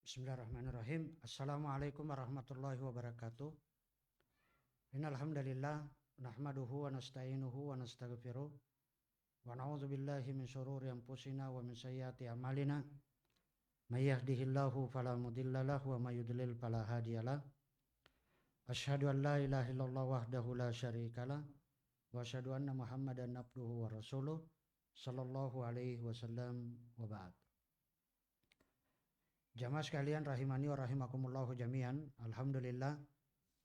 Bismillahirrahmanirrahim. Assalamualaikum warahmatullahi wabarakatuh. Innal hamdalillah nahmaduhu wa nasta'inuhu wa nastaghfiruh wa na'udzu billahi min syururi anfusina wa min sayyiati a'malina. May yahdihillahu fala mudhillalah wa may yudlil fala hadiyalah. Asyhadu an la ilaha illallah wahdahu la syarikalah wa asyhadu anna Muhammadan abduhu wa rasuluh sallallahu alaihi wasallam wa ba'd. Jamaah sekalian rahimani wa rahimakumullahu jami'an. Alhamdulillah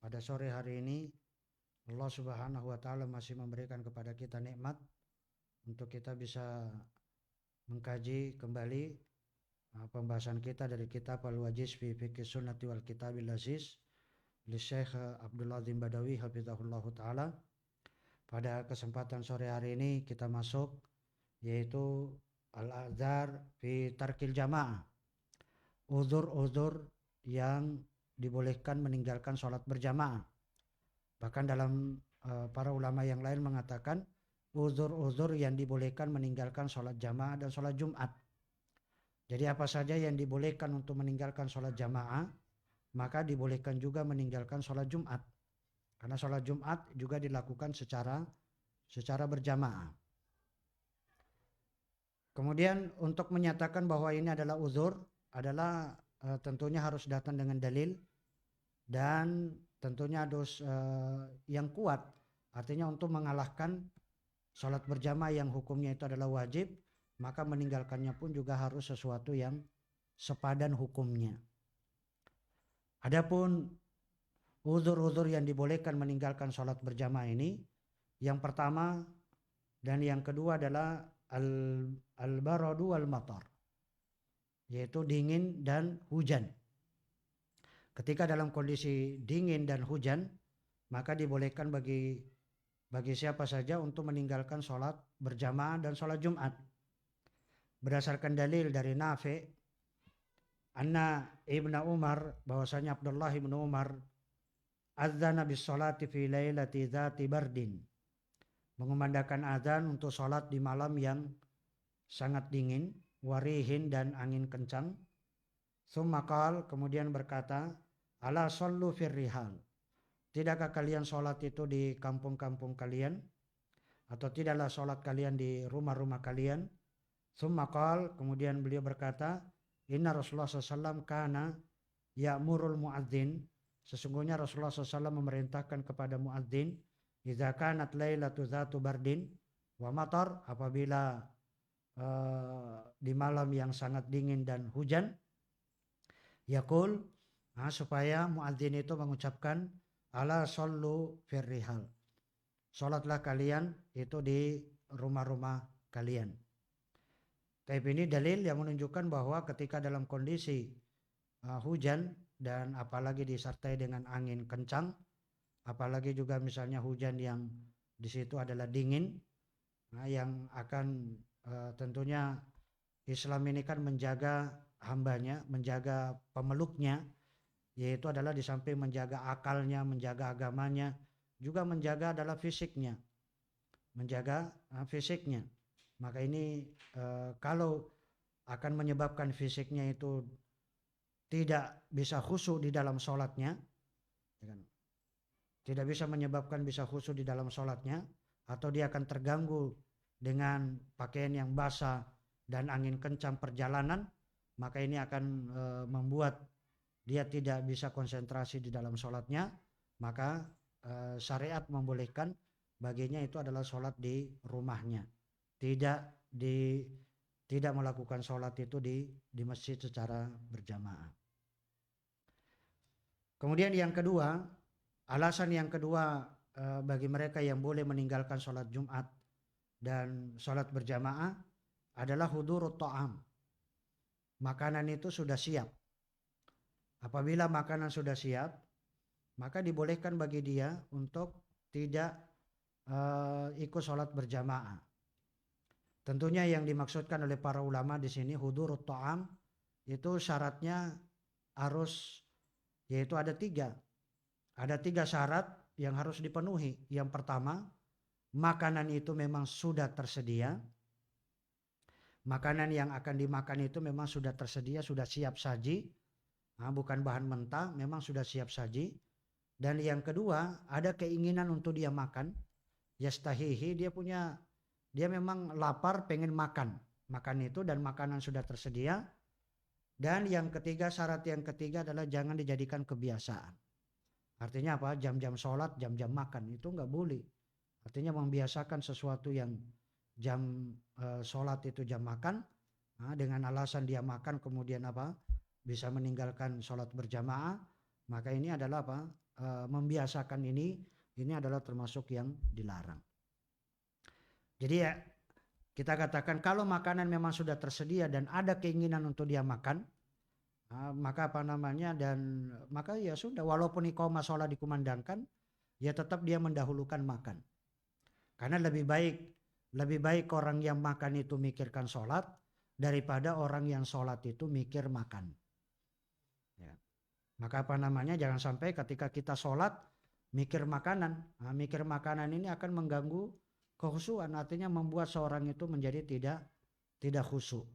pada sore hari ini Allah Subhanahu wa taala masih memberikan kepada kita nikmat untuk kita bisa mengkaji kembali pembahasan kita dari kitab Al-Wajiz fi Fiqh Sunnati wal Kitabil Aziz li Syekh Abdul Azim Badawi hafizahullahu taala. Pada kesempatan sore hari ini kita masuk yaitu Al-A'dzar fi Tarkil Jamaah. Uzur-uzur yang dibolehkan meninggalkan sholat berjamaah. Bahkan dalam para ulama yang lain mengatakan uzur-uzur yang dibolehkan meninggalkan sholat jamaah dan sholat Jumat. Jadi apa saja yang dibolehkan untuk meninggalkan sholat jamaah, maka dibolehkan juga meninggalkan sholat Jumat. Karena sholat Jumat juga dilakukan secara berjamaah. Kemudian untuk menyatakan bahwa ini adalah uzur adalah tentunya harus datang dengan dalil dan tentunya harus yang kuat, artinya untuk mengalahkan sholat berjamaah yang hukumnya itu adalah wajib, maka meninggalkannya pun juga harus sesuatu yang sepadan hukumnya. Adapun uzur-uzur yang dibolehkan meninggalkan sholat berjamaah ini, yang pertama dan yang kedua adalah al-baradu wal-matar, yaitu dingin dan hujan. Ketika dalam kondisi dingin dan hujan, maka dibolehkan bagi siapa saja untuk meninggalkan sholat berjamaah dan sholat Jumat. Berdasarkan dalil dari Nafi' anna Ibnu Umar, bahwasanya Abdullah Ibnu Umar adzana bis sholati fi lailati dzati bardin, mengumandangkan azan untuk sholat di malam yang sangat dingin, warihin dan angin kencang. Tsumma qala, kemudian berkata, ala shollu firrihal, tidakkah kalian sholat itu di kampung-kampung kalian, atau tidaklah sholat kalian di rumah-rumah kalian. Tsumma qala, kemudian beliau berkata, inna Rasulullah SAW kana ya'murul muadzin, sesungguhnya Rasulullah SAW memerintahkan kepada muadzin, idza kanat lailatu dzatu bardin wa matar, apabila di malam yang sangat dingin dan hujan, yaqul, supaya muadzin itu mengucapkan ala shollu firrihal, sholatlah kalian itu di rumah-rumah kalian. Tapi ini dalil yang menunjukkan bahwa ketika dalam kondisi hujan dan apalagi disertai dengan angin kencang, apalagi juga misalnya hujan yang di situ adalah dingin, yang akan tentunya Islam ini kan menjaga hambanya, menjaga pemeluknya, yaitu adalah di samping menjaga akalnya, menjaga agamanya, juga menjaga adalah fisiknya, menjaga fisiknya. Maka ini kalau akan menyebabkan fisiknya itu tidak bisa khusyuk di dalam sholatnya, ya kan? Tidak bisa menyebabkan bisa khusyuk di dalam sholatnya, atau dia akan terganggu dengan pakaian yang basah dan angin kencang perjalanan, maka ini akan membuat dia tidak bisa konsentrasi di dalam sholatnya. Maka syariat membolehkan baginya itu adalah sholat di rumahnya, tidak melakukan sholat itu di masjid secara berjamaah. Kemudian yang kedua, alasan yang kedua bagi mereka yang boleh meninggalkan sholat Jumat dan sholat berjamaah adalah hudurut ta'am. Makanan itu sudah siap. Apabila makanan sudah siap, maka dibolehkan bagi dia untuk tidak ikut sholat berjamaah. Tentunya yang dimaksudkan oleh para ulama di sini hudurut ta'am itu syaratnya harus, yaitu ada tiga. Ada tiga syarat yang harus dipenuhi. Yang pertama, makanan itu memang sudah tersedia. Makanan yang akan dimakan itu memang sudah tersedia, sudah siap saji. bukan bahan mentah, memang sudah siap saji. Dan yang kedua, ada keinginan untuk dia makan, yastahihi, dia memang lapar pengen makan itu dan makanan sudah tersedia. Dan yang ketiga, syarat yang ketiga adalah jangan dijadikan kebiasaan. Artinya apa? Jam-jam sholat, jam-jam makan itu nggak boleh. Artinya membiasakan sesuatu yang jam sholat itu jam makan, dengan alasan dia makan kemudian apa? Bisa meninggalkan sholat berjamaah, maka ini adalah apa? Membiasakan ini adalah termasuk yang dilarang. Jadi ya kita katakan kalau makanan memang sudah tersedia dan ada keinginan untuk dia makan, maka apa namanya, dan maka ya sudah, walaupun iqamah sholat dikumandangkan, ya tetap dia mendahulukan makan. Karena lebih baik orang yang makan itu mikirkan sholat daripada orang yang sholat itu mikir makan. Ya. Maka apa namanya, jangan sampai ketika kita sholat mikir makanan. Mikir makanan ini akan mengganggu kekhusyuan, artinya membuat seorang itu menjadi tidak khusyuk.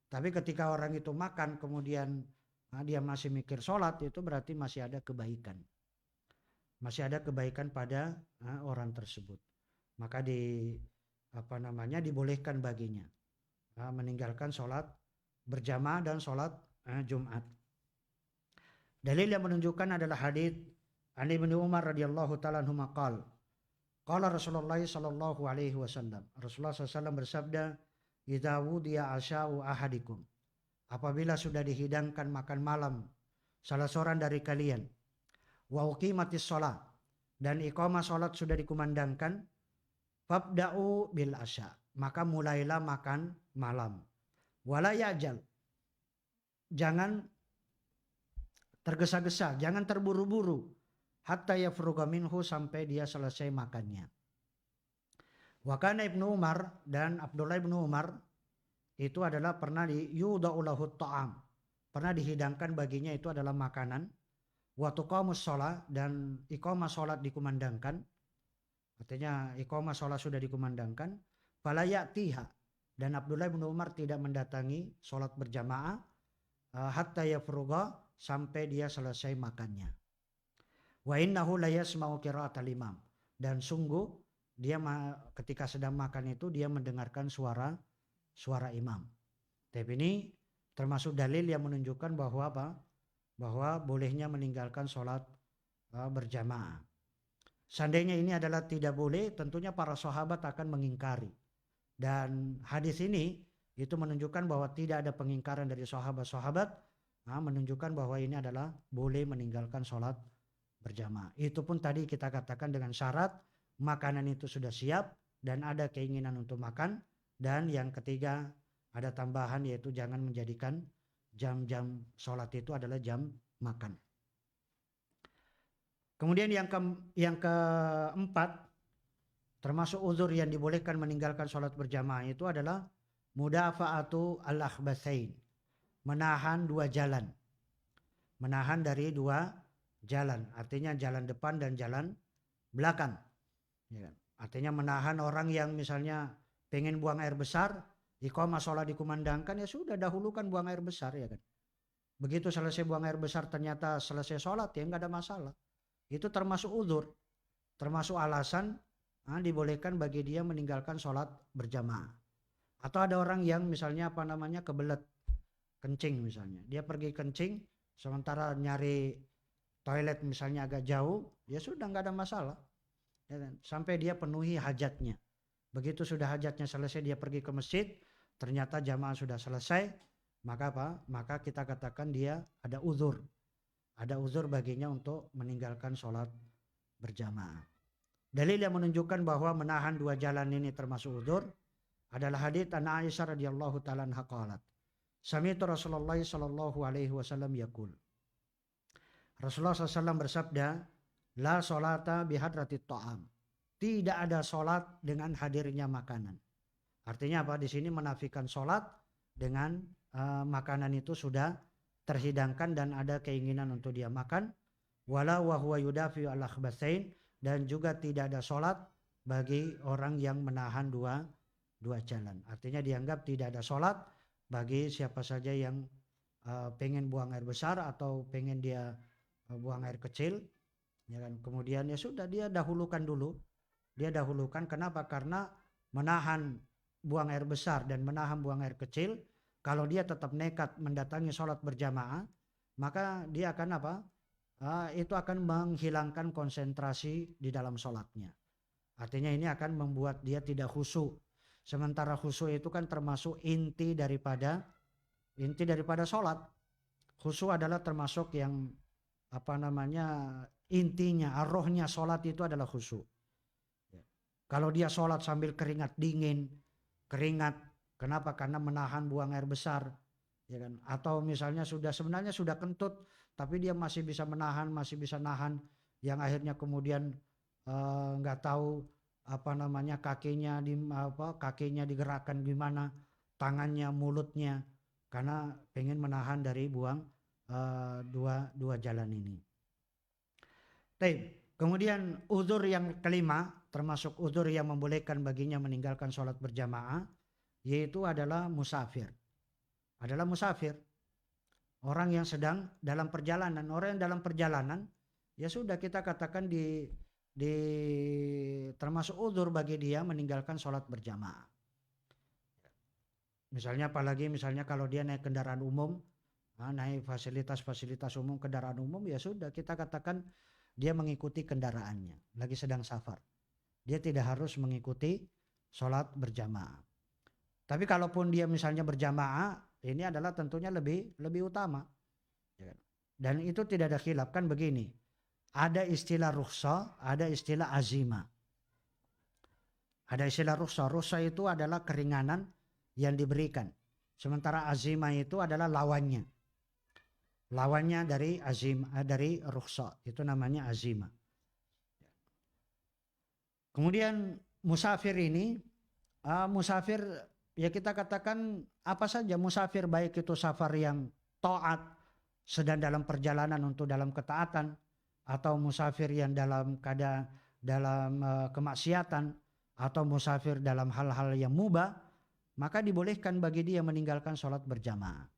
Tapi ketika orang itu makan kemudian dia masih mikir sholat, itu berarti masih ada kebaikan. Masih ada kebaikan pada orang tersebut. Maka dibolehkan baginya meninggalkan sholat berjamaah dan sholat Jumat. Dalil yang menunjukkan adalah hadits an Ibnu Umar radhiyallahu ta'ala anhu qala qala Rasulullah sallallahu alaihi wasallam, Rasulullah SAW bersabda, idza wudiya asya'u ahadikum, apabila sudah dihidangkan makan malam salah seorang dari kalian, wa uqimatis shalah, dan iqamah salat sudah dikumandangkan, fabda'u bil asya, maka mulailah makan malam, wala ya'jal, jangan tergesa-gesa, jangan terburu-buru, hatta yafruga minhu, sampai dia selesai makannya. Wa kana Ibnu Umar, dan Abdullah Ibnu Umar itu adalah pernah yuda'u lahu ta'am, pernah dihidangkan baginya itu adalah makanan, wa tuqamus shalah, dan iqamah salat dikumandangkan, artinya iqamah salat sudah dikumandangkan, fala ya'tiha, dan Abdullah Ibnu Umar tidak mendatangi salat berjamaah hatta yafruga, sampai dia selesai makannya. Wa innahu la yasma'u qira'atal imam, dan sungguh dia ketika sedang makan itu dia mendengarkan suara imam. Tapi ini termasuk dalil yang menunjukkan bahwa apa? Bahwa bolehnya meninggalkan sholat berjamaah. Seandainya ini adalah tidak boleh, tentunya para sahabat akan mengingkari. Dan hadis ini itu menunjukkan bahwa tidak ada pengingkaran dari sahabat-sahabat, menunjukkan bahwa ini adalah boleh meninggalkan sholat berjamaah. Itu pun tadi kita katakan dengan syarat makanan itu sudah siap dan ada keinginan untuk makan. Dan yang ketiga ada tambahan, yaitu jangan menjadikan jam-jam sholat itu adalah jam makan. Kemudian yang keempat, termasuk uzur yang dibolehkan meninggalkan sholat berjamaah itu adalah mudafa'atu al-akhbatsain, menahan dua jalan. Menahan dari dua jalan, artinya jalan depan dan jalan belakang. Ya, artinya menahan orang yang misalnya pengen buang air besar, iqamah sholat dikumandangkan, ya sudah dahulukan buang air besar, ya kan. Begitu selesai buang air besar ternyata selesai sholat, ya nggak ada masalah. Itu termasuk uzur, termasuk alasan dibolehkan bagi dia meninggalkan sholat berjamaah. Atau ada orang yang misalnya kebelet kencing misalnya, dia pergi kencing sementara nyari toilet misalnya agak jauh, ya sudah nggak ada masalah, ya kan? Sampai dia penuhi hajatnya. Begitu sudah hajatnya selesai, dia pergi ke masjid, ternyata jamaah sudah selesai, maka apa? Maka kita katakan dia ada uzur. Ada uzur baginya untuk meninggalkan sholat berjamaah. Dalil yang menunjukkan bahwa menahan dua jalan ini termasuk uzur adalah hadits an Aisyah radhiyallahu ta'ala anha qalat, sami'tu Rasulullah sallallahu alaihi wasallam yaqul, Rasulullah SAW bersabda, la sholata bihadratit ta'am, tidak ada sholat dengan hadirnya makanan. Artinya apa? Di sini menafikan sholat dengan makanan itu sudah terhidangkan dan ada keinginan untuk dia makan. Wala wa huwa yudafi al-akhbatsain, dan juga tidak ada sholat bagi orang yang menahan dua jalan. Artinya dianggap tidak ada sholat bagi siapa saja yang pengen buang air besar atau pengen dia buang air kecil, ya kan. Kemudian ya sudah dia dahulukan dulu. Dia dahulukan kenapa? Karena menahan buang air besar dan menahan buang air kecil, kalau dia tetap nekat mendatangi sholat berjamaah, maka dia akan apa? Itu akan menghilangkan konsentrasi di dalam sholatnya. Artinya ini akan membuat dia tidak khusyuk. Sementara khusyuk itu kan termasuk inti daripada sholat. Khusyuk adalah termasuk yang intinya, arrohnya sholat itu adalah khusyuk. Kalau dia sholat sambil keringat dingin, kenapa? Karena menahan buang air besar, ya kan? Atau misalnya sebenarnya sudah kentut, tapi dia masih bisa nahan, yang akhirnya kemudian nggak tahu kakinya digerakkan gimana, tangannya, mulutnya, karena pengen menahan dari buang dua jalan ini. Kemudian uzur yang kelima, termasuk uzur yang membolehkan baginya meninggalkan sholat berjamaah, yaitu adalah musafir. Orang yang sedang dalam perjalanan. Orang yang dalam perjalanan, ya sudah kita katakan termasuk uzur bagi dia meninggalkan sholat berjamaah. Misalnya kalau dia naik kendaraan umum, naik fasilitas umum, kendaraan umum, ya sudah kita katakan dia mengikuti kendaraannya, lagi sedang safar. Dia tidak harus mengikuti sholat berjamaah. Tapi kalaupun dia misalnya berjamaah, ini adalah tentunya lebih utama. Dan itu tidak ada khilaf, kan begini. Ada istilah rukhsah, ada istilah azimah. Ada istilah rukhsah. Rukhsah itu adalah keringanan yang diberikan. Sementara azimah itu adalah lawannya. Lawannya dari rukhsah, itu namanya azimah. Kemudian musafir ini, ya kita katakan apa saja musafir, baik itu safar yang taat, sedang dalam perjalanan untuk dalam ketaatan, atau musafir yang dalam kemaksiatan, atau musafir dalam hal-hal yang mubah, maka dibolehkan bagi dia meninggalkan sholat berjamaah.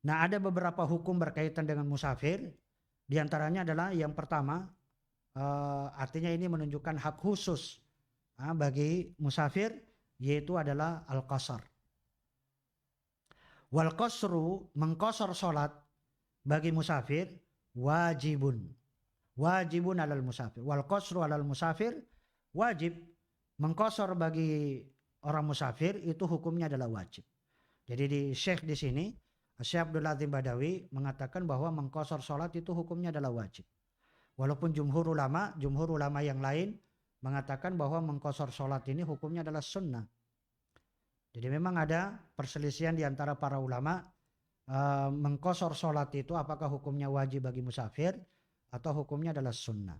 Nah, ada beberapa hukum berkaitan dengan musafir. Di antaranya adalah yang pertama, artinya ini menunjukkan hak khusus bagi musafir, yaitu adalah al-qasar. Wal qasru, mengqasar sholat bagi musafir, wajibun alal musafir. Wal qasru alal musafir wajib. Mengqasar bagi orang musafir itu hukumnya adalah wajib. Jadi Syekh di sini, Syekh Abdul Latif Badawi mengatakan bahwa mengqasar sholat itu hukumnya adalah wajib. Walaupun jumhur ulama yang lain mengatakan bahwa mengqasar sholat ini hukumnya adalah sunnah. Jadi memang ada perselisihan di antara para ulama, mengqasar sholat itu apakah hukumnya wajib bagi musafir atau hukumnya adalah sunnah.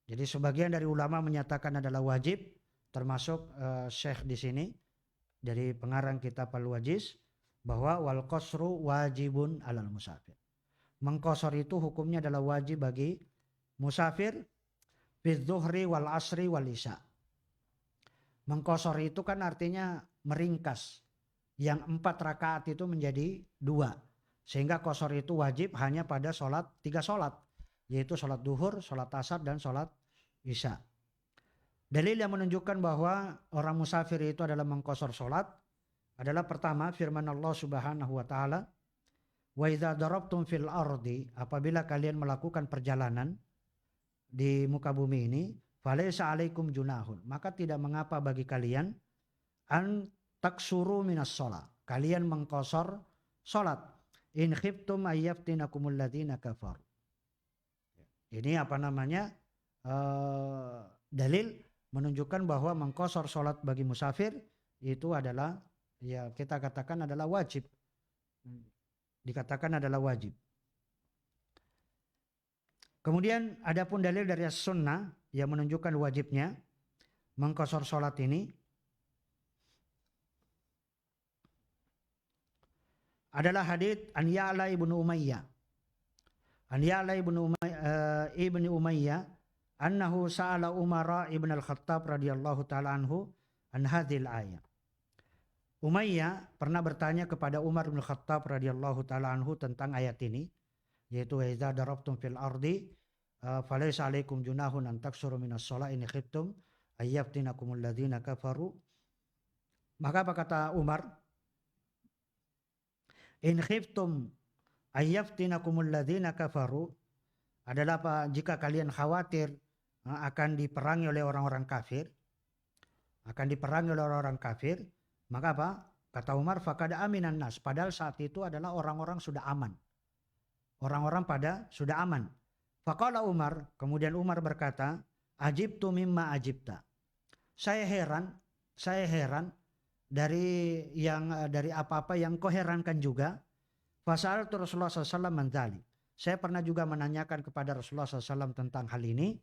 Jadi sebagian dari ulama menyatakan adalah wajib, termasuk Syekh di sini dari pengarang kitab Al-Wajiz, bahwa wal qasru wajibun alal musafir. Mengqasar itu hukumnya adalah wajib bagi musafir fi dzuhri wal asri wal isya. Mengqasar itu kan artinya meringkas yang 4 rakaat itu menjadi 2, sehingga qasar itu wajib hanya pada 3 sholat, yaitu sholat duhur, sholat asar, dan sholat isya. Dalil yang menunjukkan bahwa orang musafir itu adalah mengqasar sholat adalah pertama firman Allah Subhanahu wa taala, wa idza darabtum fil ardi, apabila kalian melakukan perjalanan di muka bumi ini, falaysa alaikum junahun, maka tidak mengapa bagi kalian an taksuru minas shalah, kalian mengqasar salat, in khiftum ayyaftinakumul ladzina kafar. Ini dalil menunjukkan bahwa mengqasar salat bagi musafir itu adalah, ya kita katakan adalah wajib. Dikatakan adalah wajib. Kemudian adapun dalil dari as-sunnah yang menunjukkan wajibnya mengqasar salat ini adalah hadits an Ya'la ibnu Umayyah. An Ya'la ibnu Umayyah annahu sa'ala Umar ibn al-Khattab radhiyallahu ta'ala anhu an hadhil ayah. Umayyah pernah bertanya kepada Umar bin Khattab radhiyallahu taala anhu tentang ayat ini, yaitu wa idza darabtum fil ardi falaysa 'alaikum junahun an taksuru minas shalah in khiftum ayyaftinakumul ladzina kafaru. Maka apa kata Umar? In khiftum ayyaftinakumul ladzina kafaru adalah apa? Jika kalian khawatir akan diperangi oleh orang-orang kafir, maka apa? Kata Umar, faqad aminan nas. Padahal saat itu adalah orang-orang sudah aman. Orang-orang pada sudah aman. Faqala Umar, kemudian Umar berkata, ajibtu mimma ajibta. Saya heran dari apa-apa yang kau herankan juga. Fasa'altu Rasulullah SAW mendali. Saya pernah juga menanyakan kepada Rasulullah SAW tentang hal ini.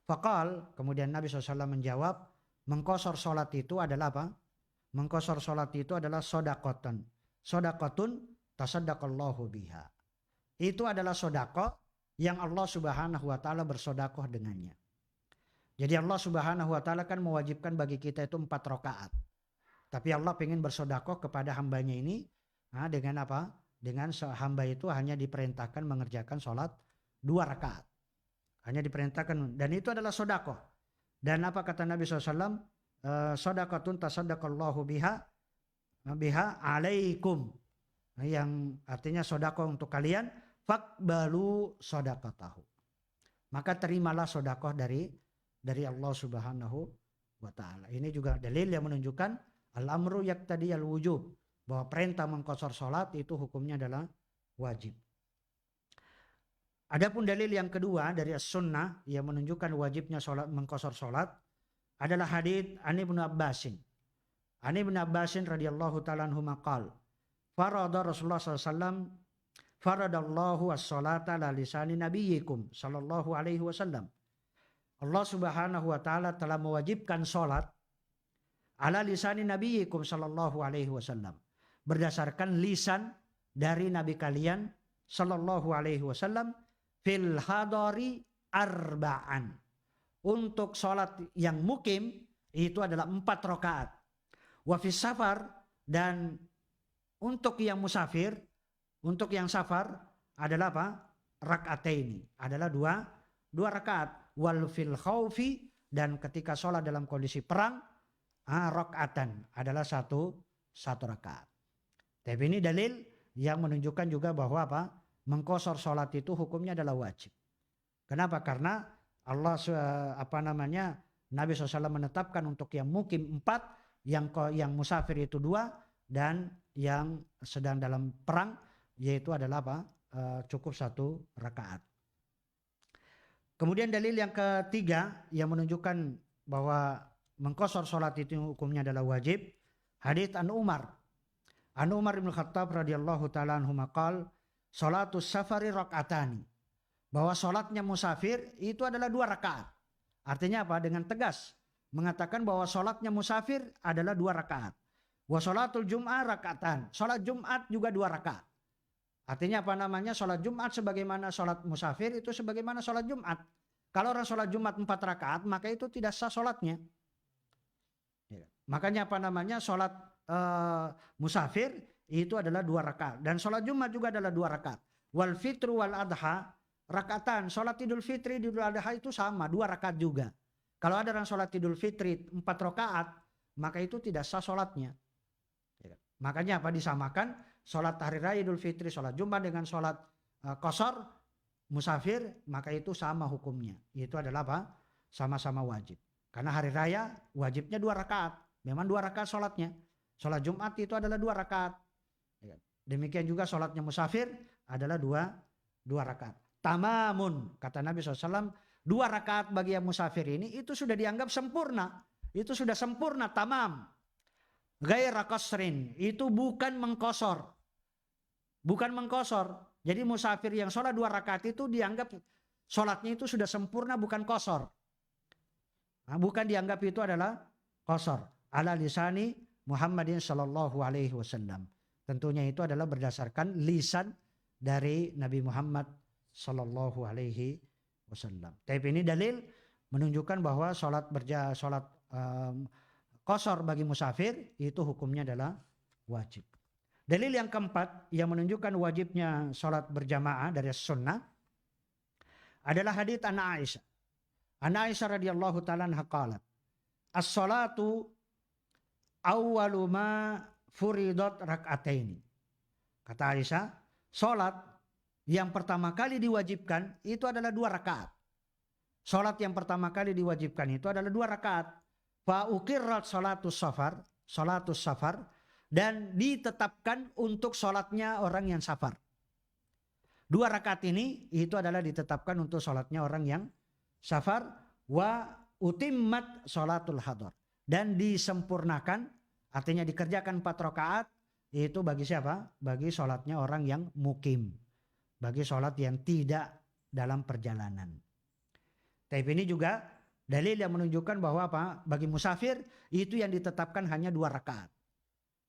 Faqal, kemudian Nabi SAW menjawab, mengqashar sholat itu adalah apa? Mengqashar sholat itu adalah sodaqotun tasaddaqallahu biha. Itu adalah sodaqah yang Allah Subhanahu wa taala bersodakoh dengannya. Jadi Allah Subhanahu wa taala kan mewajibkan bagi kita itu 4 rakaat. Tapi Allah ingin bersodakoh kepada hambanya ini dengan apa? Dengan hamba itu hanya diperintahkan mengerjakan sholat 2 rakaat. Hanya diperintahkan, dan itu adalah sodakoh. Dan apa kata Nabi SAW? Sodakotun tasaddaqallahu biha alaikum. Yang artinya sodakoh untuk kalian. Faqbalu sodaqatahu. Maka terimalah sodakoh dari Allah Subhanahu wa ta'ala. Ini juga dalil yang menunjukkan al-amru yaqtadi al-wujub. Bahwa perintah mengqashar sholat itu hukumnya adalah wajib. Adapun dalil yang kedua dari as-sunnah yang menunjukkan wajibnya mengqashar sholat adalah hadits Ani bin Abbasin. Ani bin Abbasin radhiyallahu ta'ala anhu maqal. Farada Rasulullah SAW faradallahu as-salata ala lisani nabiyyikum sallallahu alaihi wasallam. Allah Subhanahu wa taala telah mewajibkan salat ala lisani nabiyyikum sallallahu alaihi wasallam. Berdasarkan lisan dari nabi kalian sallallahu alaihi wasallam fil hadari arba'an. Untuk salat yang mukim itu adalah 4 rakaat. Wa fis safar, dan untuk yang musafir, untuk yang safar adalah apa? Rakataini, adalah 2 rakaat. Wal fil khaufi, dan ketika sholat dalam kondisi perang, rakaatan, adalah 1 rakaat. Tapi ini dalil yang menunjukkan juga bahwa apa? Mengqashar sholat itu hukumnya adalah wajib. Kenapa? Karena Allah Nabi SAW menetapkan untuk yang mukim 4, yang musafir itu 2, dan yang sedang dalam perang yaitu adalah apa? Cukup 1 rakaat. Kemudian dalil yang ketiga yang menunjukkan bahwa mengqashar sholat itu hukumnya adalah wajib. Hadits An Umar bin Khattab radhiyallahu taala anhu maqal, sholatus safari rakaatani. Bahwa sholatnya musafir itu adalah 2 rakaat. Artinya apa? Dengan tegas mengatakan bahwa sholatnya musafir adalah 2 rakaat. Wa sholatul jum'ah rakaatan. Sholat Jumat juga 2 rakaat. Artinya apa namanya? Sholat Jumat sebagaimana sholat musafir itu sebagaimana sholat Jumat. Kalau orang sholat Jumat 4 rakaat maka itu tidak sah sholatnya. Makanya apa namanya? Sholat musafir itu adalah 2 rakaat. Dan sholat Jumat juga adalah 2 rakaat. Wal fitru wal adha rakaatan. Sholat Idul Fitri, Idul Adha itu sama, 2 rakaat juga. Kalau ada orang sholat Idul Fitri 4 rakaat, maka itu tidak sah sholatnya. Makanya apa? Disamakan sholat hari raya Idul Fitri, sholat Jumat dengan sholat qashar musafir, maka itu sama hukumnya. Itu adalah apa? Sama-sama wajib. Karena hari raya wajibnya 2 rakaat. Memang 2 rakaat sholatnya. Sholat Jumat itu adalah 2 rakaat. Demikian juga sholatnya musafir adalah 2 rakaat. Tamamun, kata Nabi SAW, 2 rakaat bagi yang musafir ini itu sudah dianggap sempurna. Itu sudah sempurna, tamam. Ghaira qasrin, itu bukan mengqashar. Bukan mengqashar. Jadi musafir yang sholat 2 rakaat itu dianggap sholatnya itu sudah sempurna, bukan qashar. Bukan dianggap itu adalah qashar. Ala lisani Muhammadin sallallahu alaihi wasallam. Tentunya itu adalah berdasarkan lisan dari Nabi Muhammad sallallahu alaihi wasallam. Tapi ini dalil menunjukkan bahwa sholat qasar bagi musafir itu hukumnya adalah wajib. Dalil yang keempat yang menunjukkan wajibnya sholat berjamaah dari sunnah adalah hadits an Aisyah. An Aisyah radhiyallahu ta'ala anha qalat, as-salatu awwalu ma furidat rak'ataini. Kata Aisyah, sholat yang pertama kali diwajibkan itu adalah 2 rakaat. Sholat yang pertama kali diwajibkan itu adalah 2 rakaat. Fa uqirrat sholatus safar, dan ditetapkan untuk sholatnya orang yang safar. 2 rakaat ini itu adalah ditetapkan untuk sholatnya orang yang safar. Wa utimmat sholatul hadar, dan disempurnakan, artinya dikerjakan 4 rakaat itu bagi siapa? Bagi sholatnya orang yang mukim, bagi sholat yang tidak dalam perjalanan. Tapi ini juga dalil yang menunjukkan bahwa apa? Bagi musafir itu yang ditetapkan hanya 2 rakaat.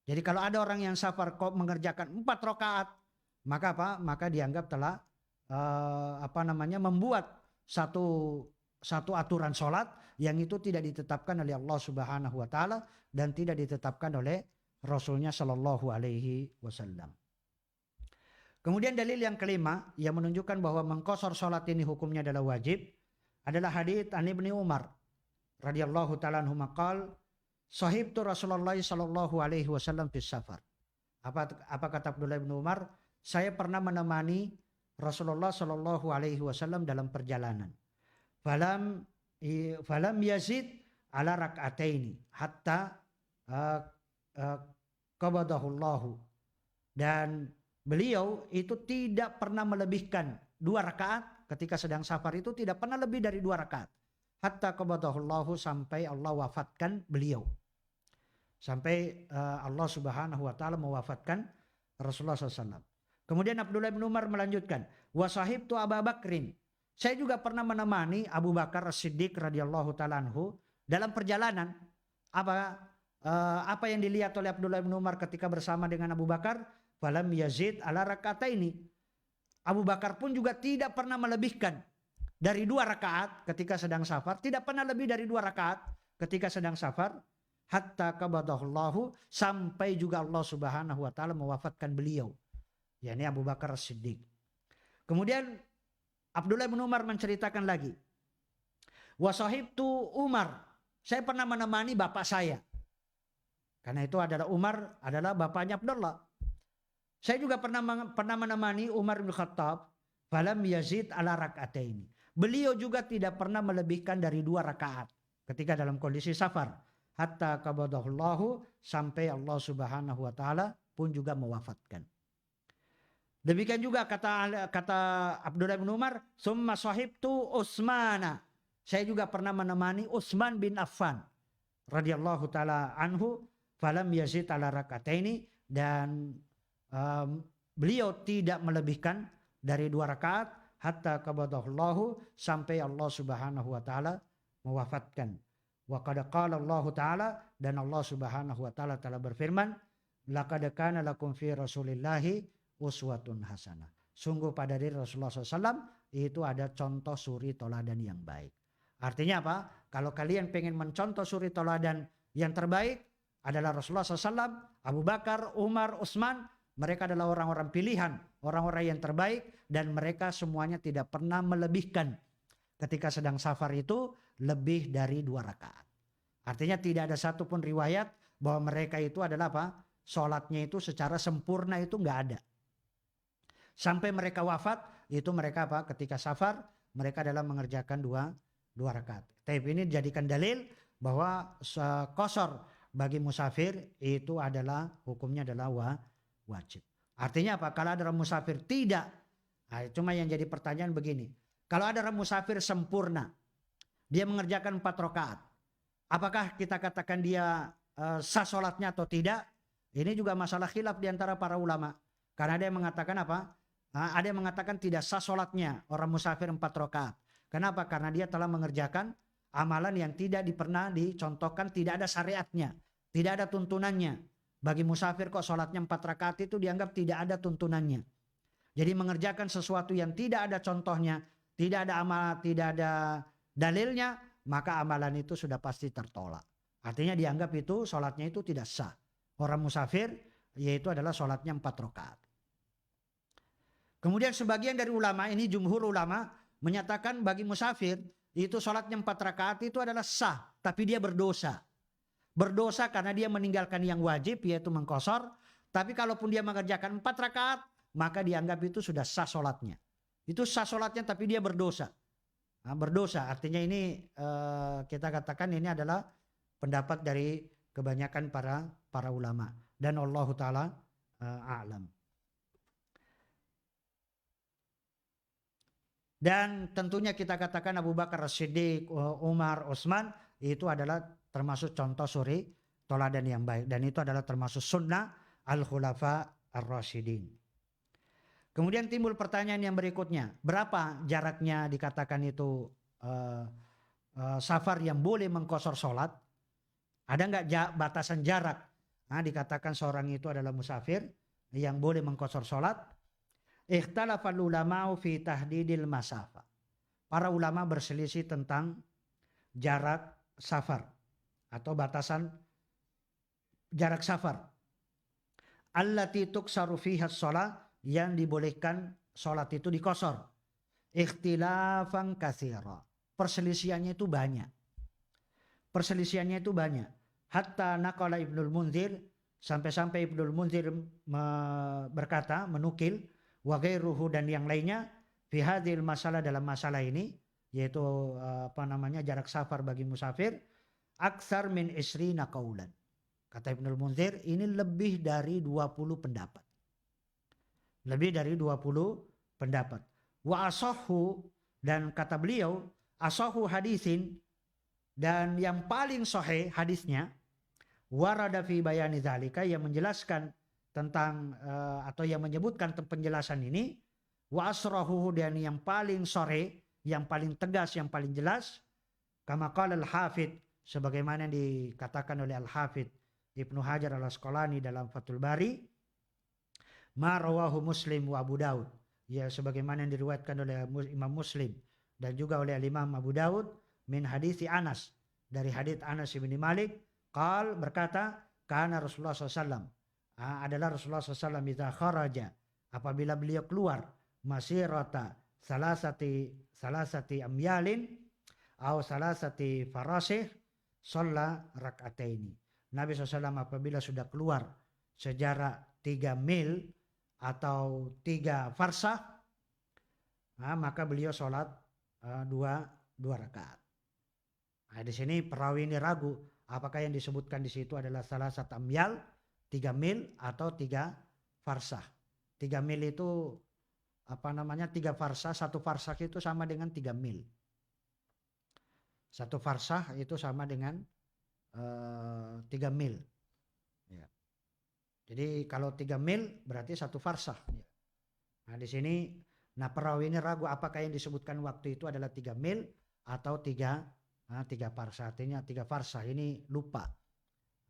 Jadi kalau ada orang yang safar kok mengerjakan 4 rakaat, maka apa? Maka dianggap telah membuat satu aturan sholat yang itu tidak ditetapkan oleh Allah Subhanahu wa taala dan tidak ditetapkan oleh Rasulnya Shallallahu Alaihi Wasallam. Kemudian dalil yang kelima yang menunjukkan bahwa mengqasar sholat ini hukumnya adalah wajib adalah hadits an Ibnu Umar radhiyallahu ta'ala anhu maqal sahibtu Rasulullah Shallallahu Alaihi Wasallam fis safar. Apa kata Abdullah bin Umar? Saya pernah menemani Rasulullah Shallallahu Alaihi Wasallam dalam perjalanan. Falam yazid ala rak'ataini hatta qabadahullahu, dan beliau itu tidak pernah melebihkan 2 rakaat ketika sedang safar, itu tidak pernah lebih dari 2 rakaat hatta qabadahullahu, sampai Allah wafatkan beliau, sampai Allah Subhanahu wa taala mewafatkan Rasulullah SAW. Kemudian Abdullah bin Umar melanjutkan, wa sahibtu Abu Bakrin, saya juga pernah menemani Abu Bakar As-Siddiq radhiyallahu taala anhu dalam perjalanan. Apa yang dilihat oleh Abdullah bin Umar ketika bersama dengan Abu Bakar? Falam yazid ala rakataini. Abu Bakar pun juga tidak pernah melebihkan dari 2 rakaat ketika sedang safar, tidak pernah lebih dari 2 rakaat ketika sedang safar, hatta qabadahullahu, sampai juga Allah Subhanahu wa taala mewafatkan beliau, yakni Abu Bakar As-Siddiq. Kemudian Abdullah bin Umar menceritakan lagi, wa sahibtu Umar, saya pernah menemani bapak saya. Karena itu adalah Umar adalah bapaknya Abdullah. Saya juga pernah menemani Umar bin Khattab. Falam yazid ala rak'ataini. Beliau juga tidak pernah melebihkan dari 2 rakaat ketika dalam kondisi safar. Hatta qabadahullahu, sampai Allah Subhanahu wa taala pun juga mewafatkan. Demikian juga kata Abdullah bin Umar, summa sahibtu Utsmana. Saya juga pernah menemani Utsman bin Affan radhiyallahu taala anhu. Falam yazid ala rakataini, dan beliau tidak melebihkan dari 2 rakaat hatta qabadahullahu, sampai Allah Subhanahu wa taala mewafatkan. Wa qad qala Allah taala, dan Allah Subhanahu wa taala telah berfirman, laqad kana lakum fi Rasulillahi uswatun hasanah. Sungguh pada diri Rasulullah SAW itu ada contoh suri toladan yang baik. Artinya apa? Kalau kalian pengen mencontoh suri toladan yang terbaik, adalah Rasulullah SAW, Abu Bakar, Umar, Utsman. Mereka adalah orang-orang pilihan, orang-orang yang terbaik, dan mereka semuanya tidak pernah melebihkan ketika sedang safar itu lebih dari 2 rakaat. Artinya tidak ada satupun riwayat bahwa mereka itu adalah apa? Sholatnya itu secara sempurna itu nggak ada. Sampai mereka wafat itu mereka apa? Ketika safar mereka adalah mengerjakan 2 rakaat. Tapi ini dijadikan dalil bahwa qasar bagi musafir itu adalah hukumnya adalah wajib. Artinya apa? Kalau ada orang musafir tidak. Nah, cuma yang jadi pertanyaan begini. Kalau ada orang musafir sempurna, dia mengerjakan 4 rakaat, apakah kita katakan dia sah sholatnya atau tidak? Ini juga masalah khilaf di antara para ulama. Karena ada yang mengatakan apa? Ada yang mengatakan tidak sah sholatnya orang musafir 4 rakaat. Kenapa? Karena dia telah mengerjakan amalan yang tidak pernah dicontohkan, tidak ada syariatnya, tidak ada tuntunannya. Bagi musafir kok sholatnya 4 rakaat itu dianggap tidak ada tuntunannya. Jadi mengerjakan sesuatu yang tidak ada contohnya, tidak ada amal, tidak ada dalilnya, maka amalan itu sudah pasti tertolak. Artinya dianggap itu sholatnya itu tidak sah. Orang musafir yaitu adalah sholatnya 4 rakaat. Kemudian sebagian dari ulama, ini jumhur ulama, menyatakan bagi musafir itu sholatnya 4 rakaat itu adalah sah. Tapi dia berdosa. Berdosa karena dia meninggalkan yang wajib yaitu mengqashar. Tapi kalaupun dia mengerjakan 4 rakaat, maka dianggap itu sudah sah sholatnya. Itu sah sholatnya tapi dia berdosa. Nah, berdosa artinya ini kita katakan ini adalah pendapat dari kebanyakan para ulama. Dan Allah Ta'ala a'lam. Dan tentunya kita katakan Abu Bakar As-Siddiq, Umar, Utsman itu adalah termasuk contoh suri toladan yang baik. Dan itu adalah termasuk sunnah al-khulafa ar-rasyidin. Kemudian timbul pertanyaan yang berikutnya. Berapa jaraknya dikatakan itu safar yang boleh mengqashar sholat? Ada nggak batasan jarak? Nah, dikatakan seorang itu adalah musafir yang boleh mengqashar sholat. Ikhtalafal ulama'u fi tahdidil masafa. Para ulama berselisih tentang jarak safar atau batasan jarak safar. Allati tuksaru fiha sholat, yang dibolehkan sholat itu dikosor. Ikhtilafan katsira. Perselisihannya itu banyak. Perselisihannya itu banyak. Hatta naqala Ibnul Munzir, sampai-sampai Ibnul Munzir berkata, menukil, wa ghairuhu, dan yang lainnya, fi hadhil masalah, dalam masalah ini, yaitu jarak safar bagi musafir, aksar min isrina qaulan. Kata Ibnul Munzir, ini lebih dari 20 pendapat. Lebih dari 20 pendapat. Wa asahhu, dan kata beliau, asahhu hadisin, dan yang paling sahih hadisnya, warada fi bayani dzalika, yang menjelaskan tentang atau yang menyebutkan penjelasan ini, wa asrahu, dan yang paling sahih, yang paling tegas, yang paling jelas, kama qala al-Hafidz, sebagaimana dikatakan oleh al-Hafidz Ibnu Hajar al-Asqalani dalam Fathul Bari, ma rawahu Muslim wa Abu Daud, ya sebagaimana yang diriwayatkan oleh Imam Muslim dan juga oleh Imam Abu Daud, min hadits Anas, dari hadits Anas bin Malik, qal, berkata, kana Rasulullah SAW, adalah Rasulullah SAW, idza kharaja, apabila beliau keluar, masirata salasati amyalin au salasati farasih, shalla rak'ataini. Nabi SAW apabila sudah keluar sejarak 3 mil atau 3 farsah, maka beliau sholat 2 rakaat. Nah, di sini perawi ini ragu apakah yang disebutkan di situ adalah salah satu amyal 3 mil atau 3 farsah. 3 mil itu 3 farsah, 1 farsah itu sama dengan 3 mil. 1 farsah itu sama dengan 3 mil. Ya. Jadi kalau 3 mil berarti 1 farsah. Nah di sini, perawi ini ragu apakah yang disebutkan waktu itu adalah 3 mil atau 3 farsah. Artinya 3 farsah ini lupa.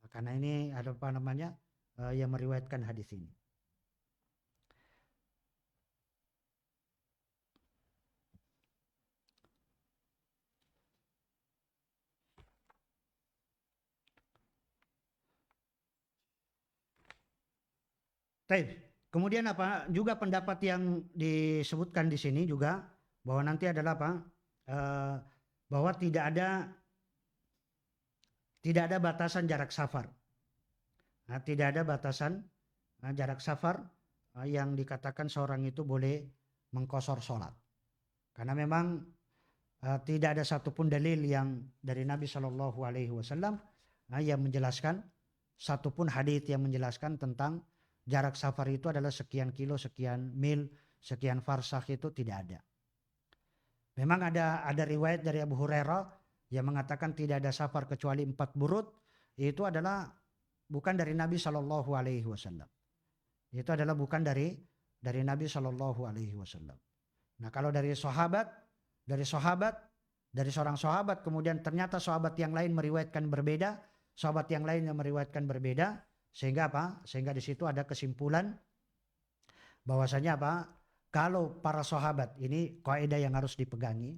Karena ini ada yang meriwayatkan hadis ini. Kemudian juga pendapat yang disebutkan di sini juga bahwa nanti adalah bahwa tidak ada batasan jarak safar. Nah, tidak ada batasan jarak safar yang dikatakan seorang itu boleh mengqashar sholat. Karena memang tidak ada satupun dalil yang dari Nabi Shallallahu Alaihi Wasallam yang menjelaskan, satupun hadits yang menjelaskan tentang jarak safar itu adalah sekian kilo, sekian mil, sekian farsah, itu tidak ada. Memang ada riwayat dari Abu Hurairah yang mengatakan tidak ada safar kecuali 4 burud. Itu adalah bukan dari Nabi Shallallahu Alaihi Wasallam. Itu adalah bukan dari Nabi Shallallahu Alaihi Wasallam. Nah kalau dari seorang sahabat, kemudian ternyata sahabat yang lain meriwayatkan berbeda, sahabat yang lain yang meriwayatkan berbeda, sehingga Sehingga di situ ada kesimpulan bahwasanya kalau para sahabat, ini kaidah yang harus dipegangi.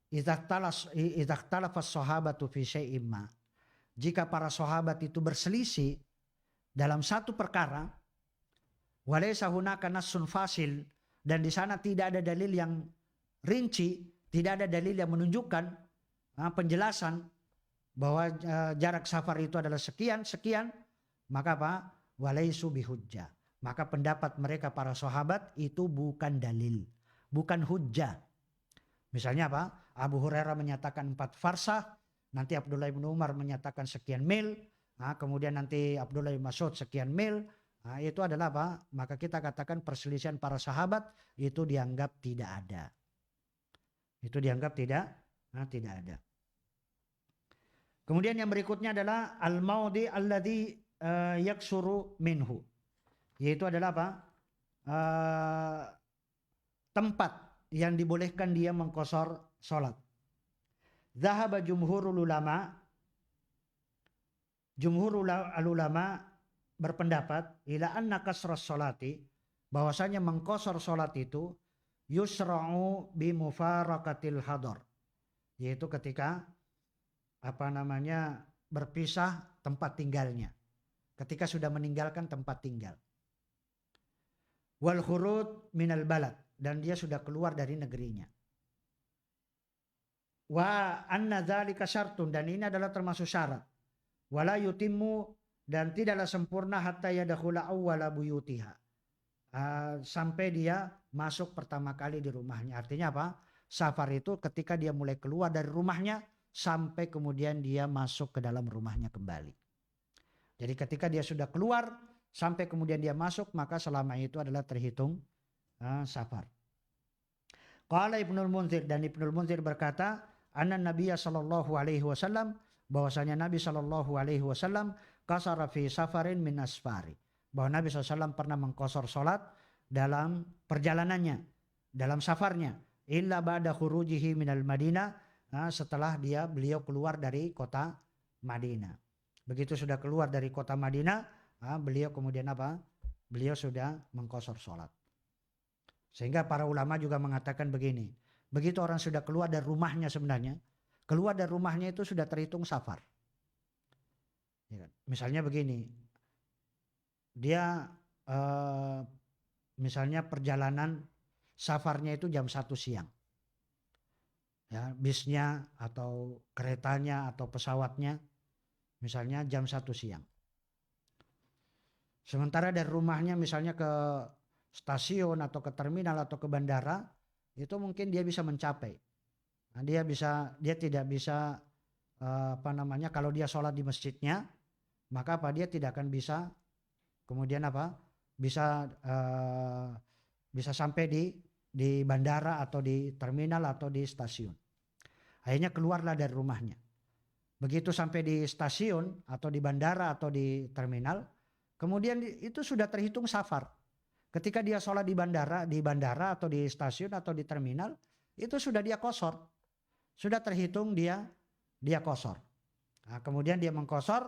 Idza ikhtalafas sahabatu fi syai'in ma. jika para sahabat itu berselisih dalam satu perkara, walaysa hunaka nassun fasil, dan di sana tidak ada dalil yang rinci, tidak ada dalil yang menunjukkan penjelasan bahwa jarak safar itu adalah sekian, maka apa? Walaisu bihujjah. Maka pendapat mereka para sahabat itu bukan dalil, bukan hujjah. Misalnya apa? Abu Hurairah menyatakan 4 farsah, nanti Abdullah bin Umar menyatakan sekian mil, kemudian nanti Abdullah bin Mas'ud sekian mil. Itu adalah apa? Maka kita katakan perselisihan para sahabat itu dianggap tidak ada. Itu dianggap tidak ada. Kemudian yang berikutnya adalah al-maudi alladhi yaksuru minhu. Yaitu adalah apa? Tempat yang dibolehkan dia mengqashar salat. Zahaba jumhurul ulama. Jumhurul ulama berpendapat ila anna kasras salati, bahwasanya mengqashar salat itu yusra'u bi mufaraqatil hadar. Yaitu ketika berpisah tempat tinggalnya, ketika sudah meninggalkan tempat tinggal. Wal khurud minal balad, dan dia sudah keluar dari negerinya. Wa anna dzalika syartun, dan ini adalah termasuk syarat. Wala yutimmu, dan tidaklah sempurna hatta yadkhula awwala buyutiha, sampai dia masuk pertama kali di rumahnya. Artinya apa? Safar itu ketika dia mulai keluar dari rumahnya sampai kemudian dia masuk ke dalam rumahnya kembali. Jadi ketika dia sudah keluar sampai kemudian dia masuk, maka selama itu adalah terhitung safar. Qala Ibnul Munzir, dan Ibnul Munzir berkata, anna Nabiya sallallahu alaihi wasallam, bahwasanya Nabi sallallahu alaihi wasallam qasara fi safarin min asfari, bahwa Nabi SAW pernah mengqashar salat dalam perjalanannya, dalam safarnya, illa ba'da khurujihi minal Madinah, setelah beliau keluar dari kota Madinah. Begitu sudah keluar dari kota Madinah, beliau kemudian apa? Beliau sudah mengqashar salat. Sehingga para ulama juga mengatakan begini, begitu orang sudah keluar dari rumahnya, sebenarnya keluar dari rumahnya itu sudah terhitung safar. Misalnya begini, dia misalnya perjalanan safarnya itu jam 1 siang. Ya, bisnya atau keretanya atau pesawatnya misalnya jam 1 siang. Sementara dari rumahnya misalnya ke stasiun atau ke terminal atau ke bandara, itu mungkin dia bisa mencapai. Nah, dia tidak bisa kalau dia sholat di masjidnya, maka dia tidak akan bisa kemudian bisa sampai di bandara atau di terminal atau di stasiun. Akhirnya keluarlah dari rumahnya. Begitu sampai di stasiun atau di bandara atau di terminal, kemudian itu sudah terhitung safar. Ketika dia sholat di bandara atau di stasiun atau di terminal, itu sudah dia qashar. Sudah terhitung dia qashar. Nah, kemudian dia mengqashar,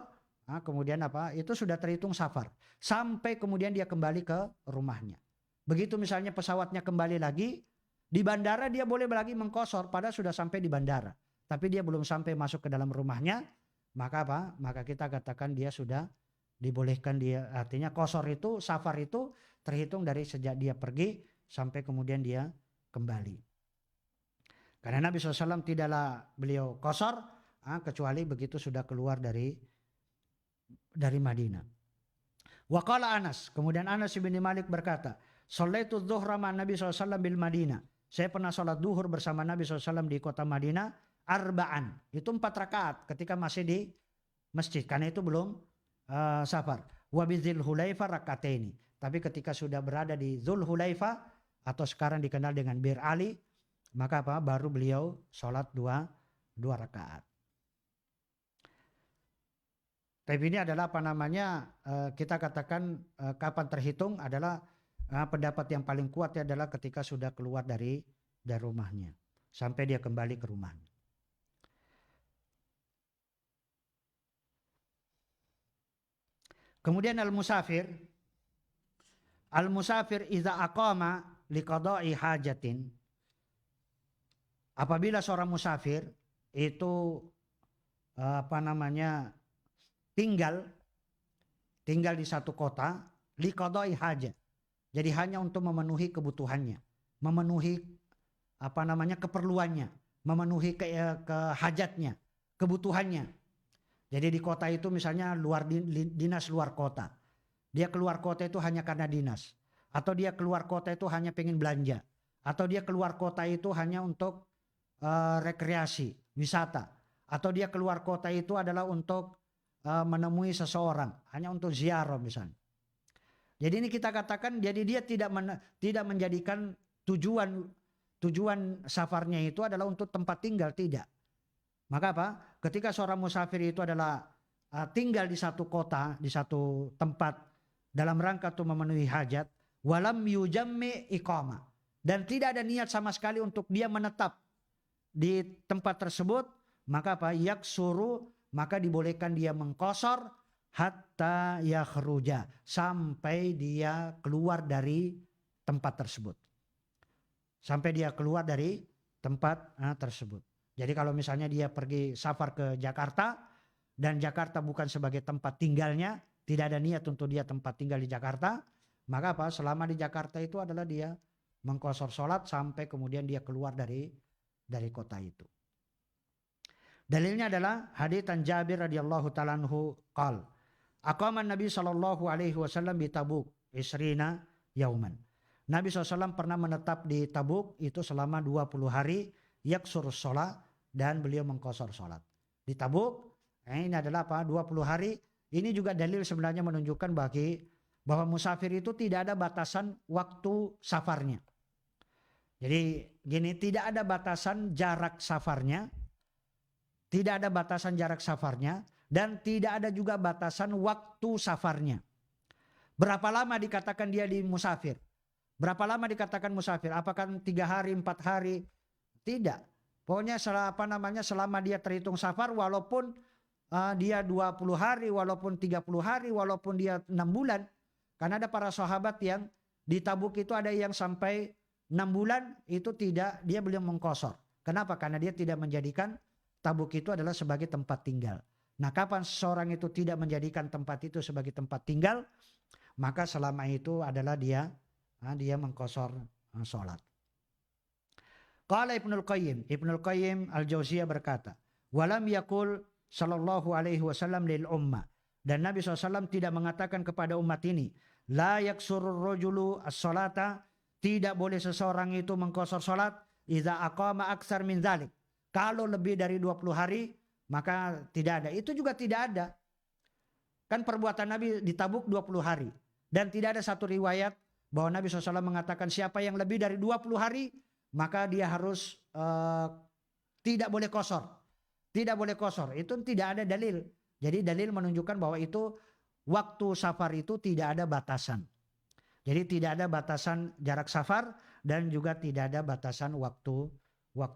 kemudian itu sudah terhitung safar. Sampai kemudian dia kembali ke rumahnya. Begitu misalnya pesawatnya kembali lagi, di bandara dia boleh lagi mengqashar, padahal sudah sampai di bandara. Tapi dia belum sampai masuk ke dalam rumahnya, maka maka kita katakan dia sudah dibolehkan dia. Artinya qashar itu, safar itu terhitung dari sejak dia pergi sampai kemudian dia kembali. Karena Nabi SAW tidaklah beliau qashar kecuali begitu sudah keluar dari Madinah. Wa qala Anas, kemudian Anas bin Malik berkata, Shallaitu dhuhra ma Nabi SAW bil Madinah. Saya pernah sholat duhur bersama Nabi SAW di kota Madinah, arba'an. Itu 4 rakaat ketika masih di masjid. Karena itu belum safar. Wa bizil Hulaifa rakataini. Tapi ketika sudah berada di Dzul Hulaifa atau sekarang dikenal dengan Bir Ali, maka baru beliau sholat 2 rakaat. Tapi ini adalah kita katakan kapan terhitung adalah pendapat yang paling kuat adalah ketika sudah keluar dari rumahnya sampai dia kembali ke rumahnya. Kemudian al-musafir idza aqama liqada'i hajatin. Apabila seorang musafir itu tinggal di satu kota, liqadai hajat. Jadi hanya untuk memenuhi kebutuhannya, memenuhi keperluannya, memenuhi hajatnya, kebutuhannya. Jadi di kota itu misalnya dinas luar kota. Dia keluar kota itu hanya karena dinas. Atau dia keluar kota itu hanya pengen belanja. Atau dia keluar kota itu hanya untuk rekreasi, wisata. Atau dia keluar kota itu adalah untuk menemui seseorang, hanya untuk ziarah misalnya. Jadi ini kita katakan, jadi dia tidak menjadikan tujuan safarnya itu adalah untuk tempat tinggal, tidak. Maka apa? Ketika seorang musafir itu adalah tinggal di satu kota, di satu tempat dalam rangka untuk memenuhi hajat, walam yujammi iqamah, dan tidak ada niat sama sekali untuk dia menetap di tempat tersebut, maka apa? Yaksuru, maka dibolehkan dia mengqasar hatta yakhruja, sampai dia keluar dari tempat tersebut. Sampai dia keluar dari tempat tersebut. Jadi kalau misalnya dia pergi safar ke Jakarta dan Jakarta bukan sebagai tempat tinggalnya, tidak ada niat untuk dia tempat tinggal di Jakarta, maka apa? Selama di Jakarta itu adalah dia mengqasar sholat sampai kemudian dia keluar dari kota itu. Dalilnya adalah hadits Jabir radhiyallahu taala anhu qal aqama Nabi sallallahu alaihi wasallam di Tabuk isrina yauman. Nabi SAW pernah menetap di Tabuk itu selama 20 hari, yaksurus sholat, dan beliau mengqasar sholat. Di Tabuk, ini adalah apa? 20 hari. Ini juga dalil sebenarnya menunjukkan bahwa musafir itu tidak ada batasan waktu safarnya. Jadi gini, tidak ada batasan jarak safarnya, tidak ada batasan jarak safarnya, dan tidak ada juga batasan waktu safarnya. Berapa lama dikatakan dia di musafir? Berapa lama dikatakan musafir? Apakah 3 hari, 4 hari? Tidak. Pokoknya selama dia terhitung safar, walaupun dia 20 hari, walaupun 30 hari, walaupun dia 6 bulan. Karena ada para sahabat yang di Tabuk itu ada yang sampai 6 bulan itu tidak, dia belum mengqasar. Kenapa? Karena dia tidak menjadikan Tabuk itu adalah sebagai tempat tinggal. Nah, kapan seseorang itu tidak menjadikan tempat itu sebagai tempat tinggal, maka selama itu adalah dia mengqasar sholat. Qala Ibnul Qayyim Al-Jauziyah berkata, walam yakul sallallahu alaihi wasallam lil ummah, dan Nabi SAW tidak mengatakan kepada umat ini, la yaksurur rajulu as-salata, tidak boleh seseorang itu mengqasar salat idza aqama aksar min dzalik, kalau lebih dari 20 hari maka tidak ada. Itu juga tidak ada. Kan perbuatan Nabi di Tabuk 20 hari, dan tidak ada satu riwayat bahwa Nabi SAW mengatakan siapa yang lebih dari 20 hari maka dia harus tidak boleh qasar. Tidak boleh qasar. Itu tidak ada dalil. Jadi dalil menunjukkan bahwa itu waktu safar itu tidak ada batasan. Jadi tidak ada batasan jarak safar dan juga tidak ada batasan waktu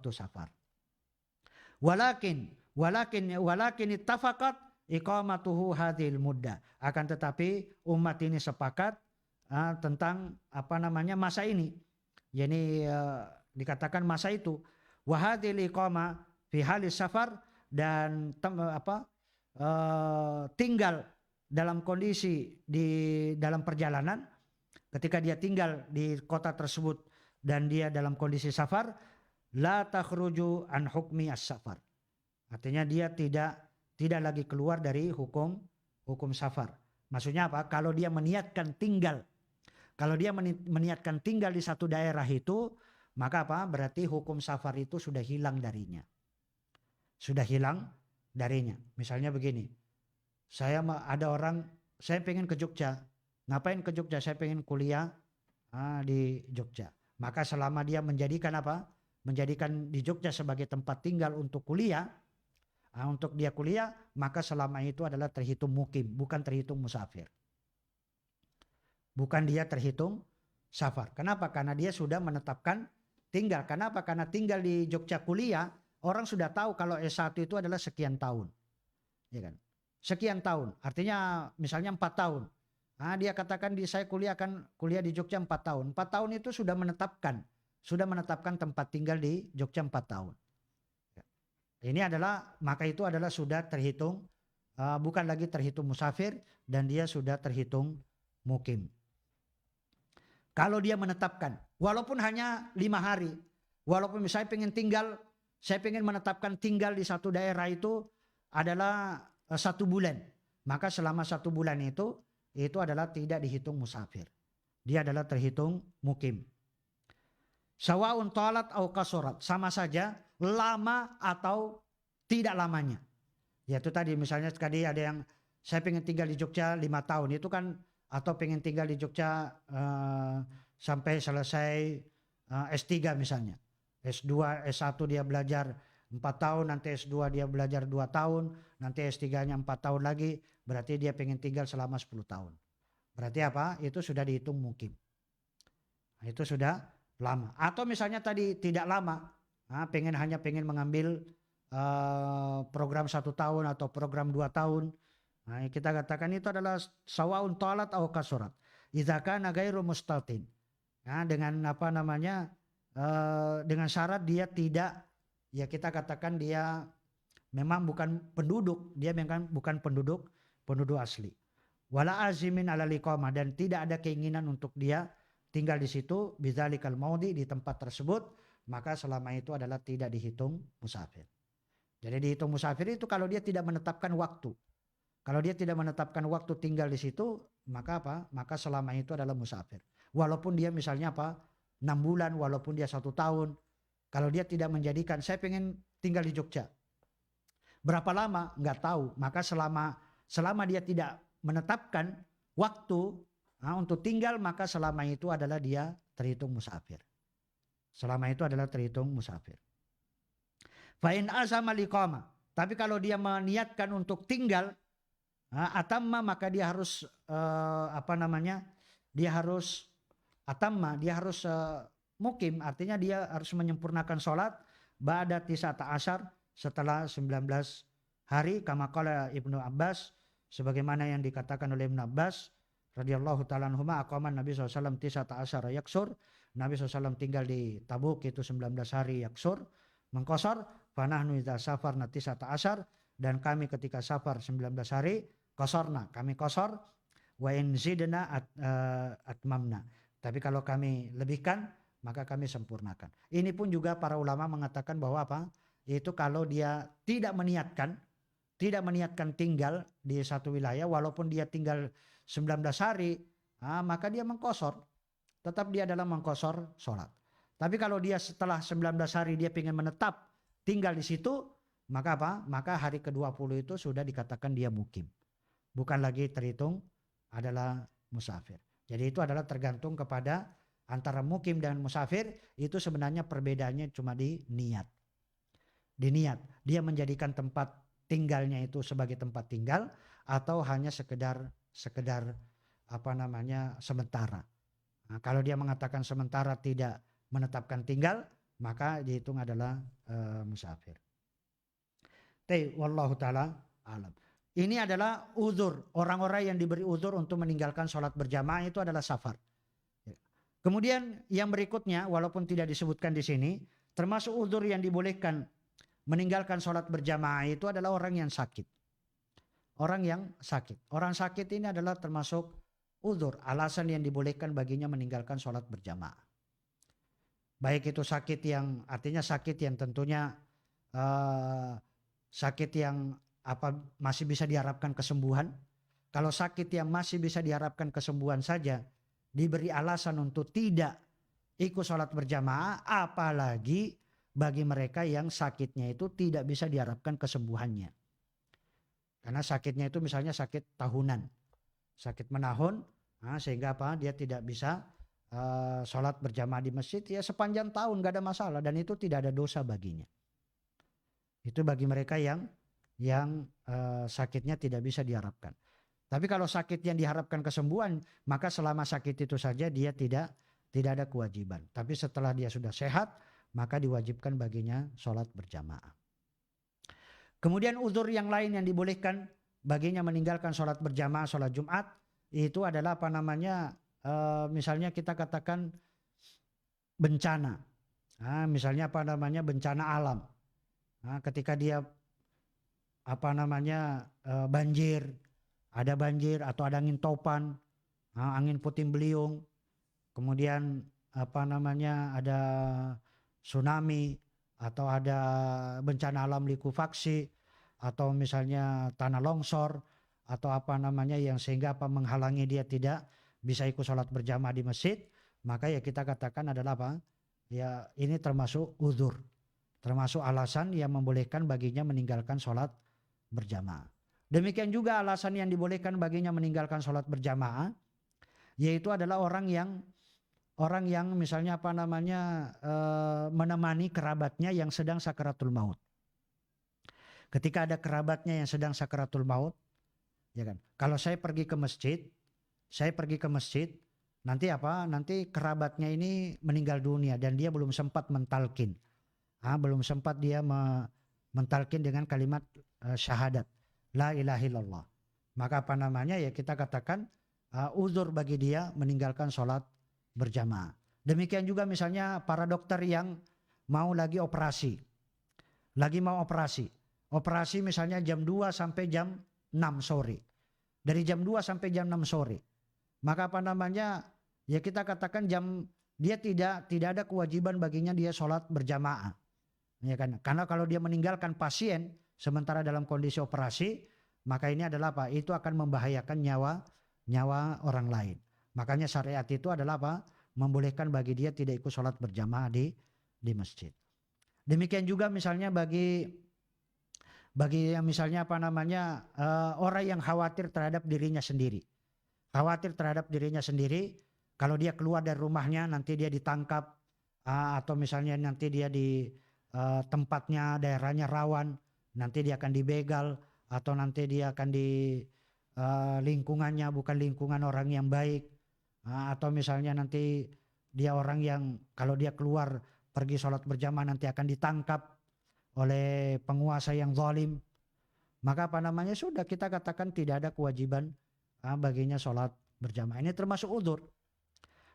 safar. Walakin ittafaqat iqamatuhu hadhil muddah. Akan tetapi umat ini sepakat tentang masa ini. Jadi dikatakan masa itu wahadil iqamah fi halis safar, dan tinggal dalam kondisi di dalam perjalanan, ketika dia tinggal di kota tersebut dan dia dalam kondisi safar, la takhruju an hukmi as-safar. Artinya dia tidak lagi keluar dari hukum safar. Maksudnya apa? Kalau dia meniatkan tinggal di satu daerah itu, maka apa? Berarti hukum safar itu sudah hilang darinya. Misalnya begini, saya pengen ke Jogja. Ngapain ke Jogja? Saya pengen kuliah di Jogja. Maka selama dia menjadikan di Jogja sebagai tempat tinggal untuk kuliah, untuk dia kuliah, maka selama itu adalah terhitung mukim, bukan terhitung musafir. Bukan dia terhitung safar. Kenapa? Karena dia sudah menetapkan tinggal. Kenapa? Karena tinggal di Jogja kuliah, orang sudah tahu kalau S1 itu adalah sekian tahun. Ya kan? Sekian tahun. Artinya misalnya 4 tahun. Dia katakan saya kuliah di Jogja 4 tahun. 4 tahun itu sudah menetapkan tempat tinggal di Jogja 4 tahun. Maka itu adalah sudah terhitung bukan lagi terhitung musafir dan dia sudah terhitung mukim. Kalau dia menetapkan, walaupun hanya 5 hari, walaupun misalnya saya pengen menetapkan tinggal di satu daerah itu adalah 1 bulan, maka selama 1 bulan itu adalah tidak dihitung musafir. Dia adalah terhitung mukim. Sawaun talat au kasurat, sama saja lama atau tidak lamanya. Yaitu tadi misalnya tadi ada yang saya pengen tinggal di Jogja 5 tahun itu kan, atau pengen tinggal di Jogja sampai selesai S3 misalnya. S2, S1 dia belajar 4 tahun, nanti S2 dia belajar 2 tahun, nanti S3-nya 4 tahun lagi, berarti dia pengen tinggal selama 10 tahun. Berarti apa? Itu sudah dihitung mukim. Nah, itu sudah lama. Atau misalnya tadi tidak lama, hanya pengen mengambil program 1 tahun atau program 2 tahun. Nah, kita katakan itu adalah sawaun talat au kasurat. Idza kana ghairu mustatin. Nah, dengan apa namanya? Dengan syarat dia tidak, ya kita katakan dia memang bukan penduduk, dia memang bukan penduduk asli. Wala azimin ala liqamah, dan tidak ada keinginan untuk dia tinggal di situ bizzalikal maudi, di tempat tersebut, maka selama itu adalah tidak dihitung musafir. Jadi dihitung musafir itu kalau dia tidak menetapkan waktu. Kalau dia tidak menetapkan waktu tinggal di situ, maka apa? Maka selama itu adalah musafir. Walaupun dia misalnya 6 bulan, walaupun dia 1 tahun. Kalau dia tidak menjadikan, saya pengen tinggal di Jogja. Berapa lama? Nggak tahu. Maka selama dia tidak menetapkan waktu untuk tinggal, maka selama itu adalah dia terhitung musafir. Selama itu adalah terhitung musafir. Fa'in azama liqama. Tapi kalau dia meniatkan untuk tinggal, atamma, maka dia harus dia harus atamma, dia harus mukim, artinya dia harus menyempurnakan sholat ba'da tis'ata asyar, setelah 19 hari, kama qala Ibnu Abbas, sebagaimana yang dikatakan oleh Ibnu Abbas radhiyallahu ta'ala anhuma, aqaman Nabi SAW tis'ata asyara yaksur, Nabi SAW tinggal di Tabuk itu 19 hari yaksur, mengkosor, fanahnu idza safarna tis'ata asyar, dan kami ketika safar 19 hari kosorna, kami kosor, wa in zidna atmamna, tapi kalau kami lebihkan maka kami sempurnakan. Ini pun juga para ulama mengatakan bahwa apa? Itu kalau dia tidak meniatkan tinggal di satu wilayah, walaupun dia tinggal 19 hari, maka dia mengkosor, tetap dia adalah mengkosor sholat. Tapi kalau dia setelah 19 hari dia ingin menetap tinggal di situ, maka apa? Maka hari ke-20 itu sudah dikatakan dia mukim, bukan lagi terhitung adalah musafir. Jadi itu adalah tergantung kepada antara mukim dan musafir, itu sebenarnya perbedaannya cuma di niat. Di niat, dia menjadikan tempat tinggalnya itu sebagai tempat tinggal atau hanya sekedar sementara. Nah, kalau dia mengatakan sementara tidak menetapkan tinggal, maka dihitung adalah musafir. Wallahu taala alam. Ini adalah uzur, orang-orang yang diberi uzur untuk meninggalkan sholat berjamaah itu adalah safar. Kemudian yang berikutnya, walaupun tidak disebutkan di sini, termasuk uzur yang dibolehkan meninggalkan sholat berjamaah itu adalah orang yang sakit. Orang yang sakit. Orang sakit ini adalah termasuk uzur, alasan yang dibolehkan baginya meninggalkan sholat berjamaah. Baik itu sakit yang, artinya sakit yang tentunya sakit yang masih bisa diharapkan kesembuhan. Kalau sakit yang masih bisa diharapkan kesembuhan saja diberi alasan untuk tidak ikut sholat berjamaah, apalagi bagi mereka yang sakitnya itu tidak bisa diharapkan kesembuhannya. Karena sakitnya itu misalnya sakit tahunan, sakit menahun, sehingga dia tidak bisa sholat berjamaah di masjid, ya sepanjang tahun gak ada masalah, dan itu tidak ada dosa baginya. Itu bagi mereka yang sakitnya tidak bisa diharapkan. Tapi kalau sakit yang diharapkan kesembuhan, maka selama sakit itu saja dia tidak ada kewajiban. Tapi setelah dia sudah sehat, maka diwajibkan baginya sholat berjamaah. Kemudian uzur yang lain yang dibolehkan baginya meninggalkan sholat berjamaah, sholat Jumat, itu adalah misalnya kita katakan bencana. Misalnya bencana alam. Ketika dia banjir, ada banjir atau ada angin topan, angin puting beliung, kemudian ada tsunami atau ada bencana alam likuifaksi atau misalnya tanah longsor atau yang sehingga menghalangi dia tidak bisa ikut sholat berjamaah di masjid, maka ya kita katakan adalah ya ini termasuk uzur, termasuk alasan yang membolehkan baginya meninggalkan sholat berjamaah. Demikian juga alasan yang dibolehkan baginya meninggalkan sholat berjamaah, yaitu adalah orang yang misalnya menemani kerabatnya yang sedang sakaratul maut. Ketika ada kerabatnya yang sedang sakaratul maut, ya kan. Kalau saya pergi ke masjid, nanti kerabatnya ini meninggal dunia dan dia belum sempat mentalkin. Belum sempat dia mentalkin dengan kalimat syahadat la ilaha illallah. Maka ya kita katakan uzur bagi dia meninggalkan sholat berjamaah. Demikian juga misalnya para dokter yang mau operasi misalnya jam 2 sampai jam 6 sore. Dari jam 2 sampai jam 6 sore. Maka ya kita katakan dia tidak ada kewajiban baginya dia sholat berjamaah. Ya kan? Karena kalau dia meninggalkan pasien sementara dalam kondisi operasi, maka ini adalah itu akan membahayakan nyawa orang lain. Makanya syariat itu adalah membolehkan bagi dia tidak ikut sholat berjamaah di masjid. Demikian juga misalnya bagi yang misalnya orang yang khawatir terhadap dirinya sendiri. Khawatir terhadap dirinya sendiri, kalau dia keluar dari rumahnya nanti dia ditangkap, atau misalnya nanti dia di tempatnya daerahnya rawan, nanti dia akan dibegal, atau nanti dia akan di lingkungannya bukan lingkungan orang yang baik, atau misalnya nanti dia orang yang kalau dia keluar pergi sholat berjamaah nanti akan ditangkap oleh penguasa yang zalim, maka sudah kita katakan tidak ada kewajiban baginya sholat berjamaah. Ini termasuk uzur.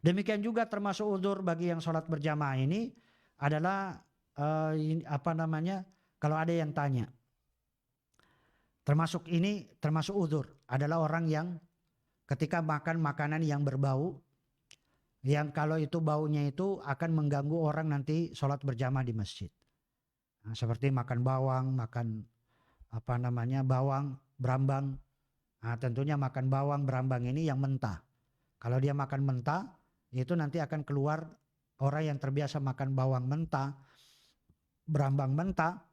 Demikian juga termasuk uzur bagi yang sholat berjamaah ini adalah kalau ada yang tanya, termasuk uzur adalah orang yang ketika makan makanan yang berbau, yang kalau itu baunya itu akan mengganggu orang nanti sholat berjamaah di masjid. Seperti makan bawang, bawang, berambang. Tentunya makan bawang, berambang ini yang mentah. Kalau dia makan mentah, itu nanti akan keluar orang yang terbiasa makan bawang mentah, berambang mentah.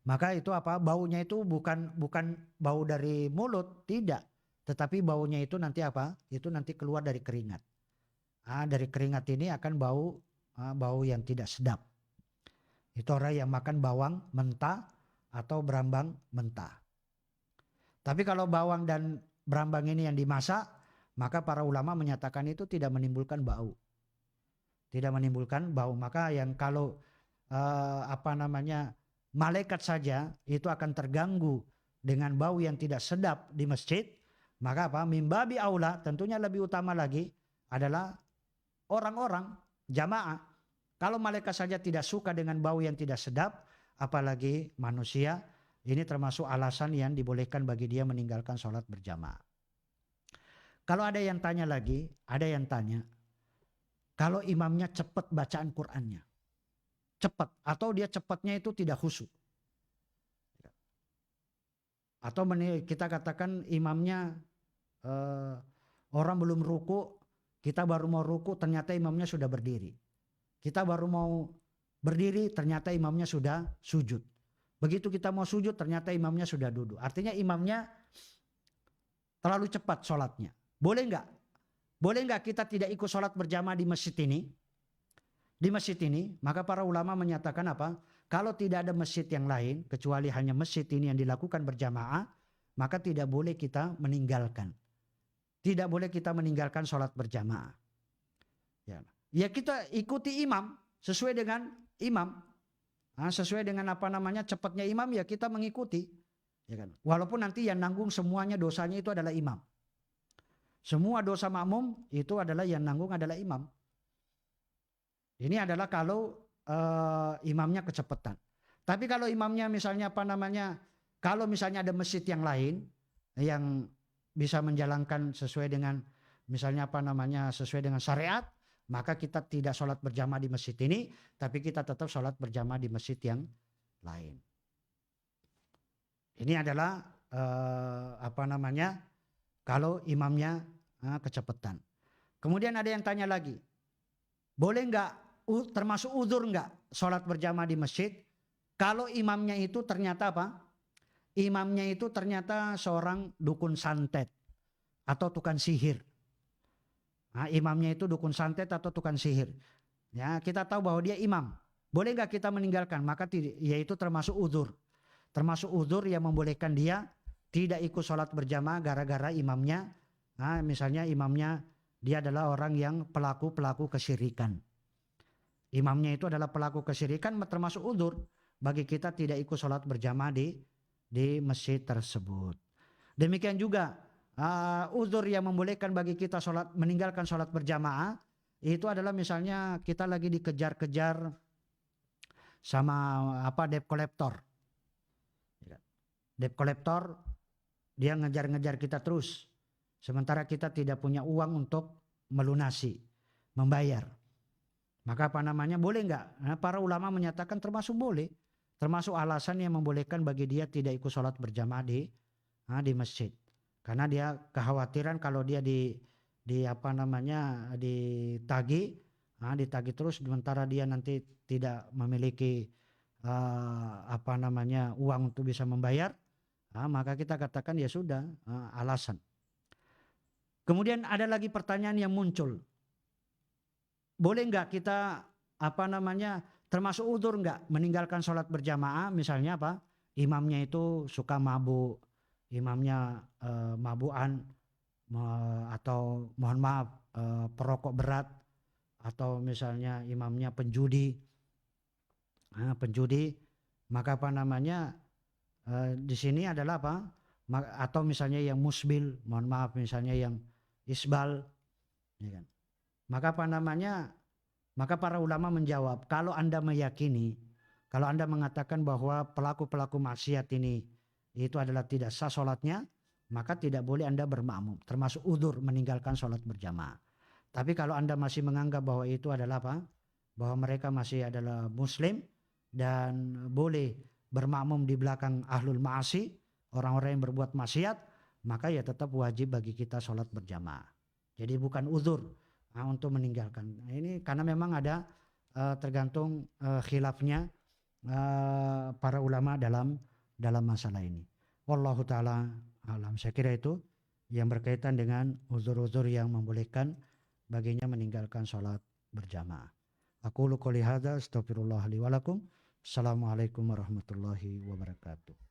Maka itu baunya itu bukan bau dari mulut, tidak. Tetapi baunya itu nanti itu nanti keluar dari keringat. Dari keringat ini akan bau yang tidak sedap. Itu orang yang makan bawang mentah atau berambang mentah. Tapi kalau bawang dan berambang ini yang dimasak, maka para ulama menyatakan itu tidak menimbulkan bau. Tidak menimbulkan bau. Maka yang kalau malaikat saja itu akan terganggu dengan bau yang tidak sedap di masjid, maka mimbabi aula, tentunya lebih utama lagi adalah orang-orang jamaah. Kalau malaikat saja tidak suka dengan bau yang tidak sedap, apalagi manusia, ini termasuk alasan yang dibolehkan bagi dia meninggalkan sholat berjamaah. Kalau ada yang tanya lagi, kalau imamnya cepat bacaan Qur'annya, cepat, atau dia cepatnya itu tidak khusyuk, atau kita katakan imamnya orang belum ruku, kita baru mau ruku, ternyata imamnya sudah berdiri. Kita baru mau berdiri, ternyata imamnya sudah sujud. Begitu kita mau sujud, ternyata imamnya sudah duduk. Artinya imamnya terlalu cepat sholatnya. Boleh nggak? Boleh nggak kita tidak ikut sholat berjamaah di masjid ini? Di masjid ini, maka para ulama menyatakan kalau tidak ada masjid yang lain, kecuali hanya masjid ini yang dilakukan berjamaah, maka tidak boleh kita meninggalkan. Tidak boleh kita meninggalkan sholat berjamaah. Ya kita ikuti imam, sesuai dengan imam. Sesuai dengan cepatnya imam, ya kita mengikuti. Ya kan? Walaupun nanti yang nanggung semuanya dosanya itu adalah imam. Semua dosa makmum itu adalah yang nanggung adalah imam. Ini adalah kalau imamnya kecepatan. Tapi kalau imamnya misalnya Kalau misalnya ada masjid yang lain yang bisa menjalankan sesuai dengan misalnya sesuai dengan syariat, maka kita tidak sholat berjamaah di masjid ini, tapi kita tetap sholat berjamaah di masjid yang lain. Ini adalah kalau imamnya kecepatan. Kemudian ada yang tanya lagi, boleh nggak termasuk uzur nggak sholat berjamaah di masjid kalau imamnya itu ternyata Imamnya itu ternyata seorang dukun santet atau tukang sihir. Nah, imamnya itu dukun santet atau tukang sihir. Ya, kita tahu bahwa dia imam. Boleh nggak kita meninggalkan? Maka yaitu termasuk uzur. Termasuk uzur yang membolehkan dia tidak ikut sholat berjamaah gara-gara imamnya. Nah, misalnya imamnya dia adalah orang yang pelaku kesyirikan. Imamnya itu adalah pelaku kesyirikan, termasuk uzur bagi kita tidak ikut sholat berjamaah di masjid tersebut. Demikian juga uzur yang membolehkan bagi kita meninggalkan sholat berjamaah itu adalah misalnya kita lagi dikejar-kejar sama debt collector. Debt collector dia ngejar-ngejar kita terus, sementara kita tidak punya uang untuk melunasi, membayar. Maka boleh nggak? Nah, para ulama menyatakan termasuk boleh. Termasuk alasan yang membolehkan bagi dia tidak ikut sholat berjamaah di masjid. Karena dia kekhawatiran kalau dia ditagih terus, sementara dia nanti tidak memiliki uang untuk bisa membayar, maka kita katakan ya sudah, alasan. Kemudian ada lagi pertanyaan yang muncul. Boleh nggak kita termasuk uzur nggak meninggalkan sholat berjamaah, misalnya imamnya itu suka mabuk, imamnya mabuan, atau mohon maaf perokok berat, atau misalnya imamnya penjudi, maka di sini adalah atau misalnya yang musbil, mohon maaf misalnya yang isbal, ya kan? Maka para ulama menjawab, kalau Anda meyakini, kalau Anda mengatakan bahwa pelaku-pelaku maksiat ini itu adalah tidak sah sholatnya, maka tidak boleh Anda bermakmum, termasuk uzur meninggalkan sholat berjamaah. Tapi kalau Anda masih menganggap bahwa itu adalah bahwa mereka masih adalah muslim dan boleh bermakmum di belakang ahlul ma'asi, orang-orang yang berbuat maksiat, maka ya tetap wajib bagi kita sholat berjamaah. Jadi bukan uzur untuk meninggalkan. Nah, ini karena memang ada tergantung khilafnya para ulama dalam masalah ini. Wallahu taala alam. Saya kira itu yang berkaitan dengan uzur-uzur yang membolehkan baginya meninggalkan sholat berjamaah. Aqulu qouli hadza astaghfirullah li wa lakum. Assalamualaikum warahmatullahi wabarakatuh.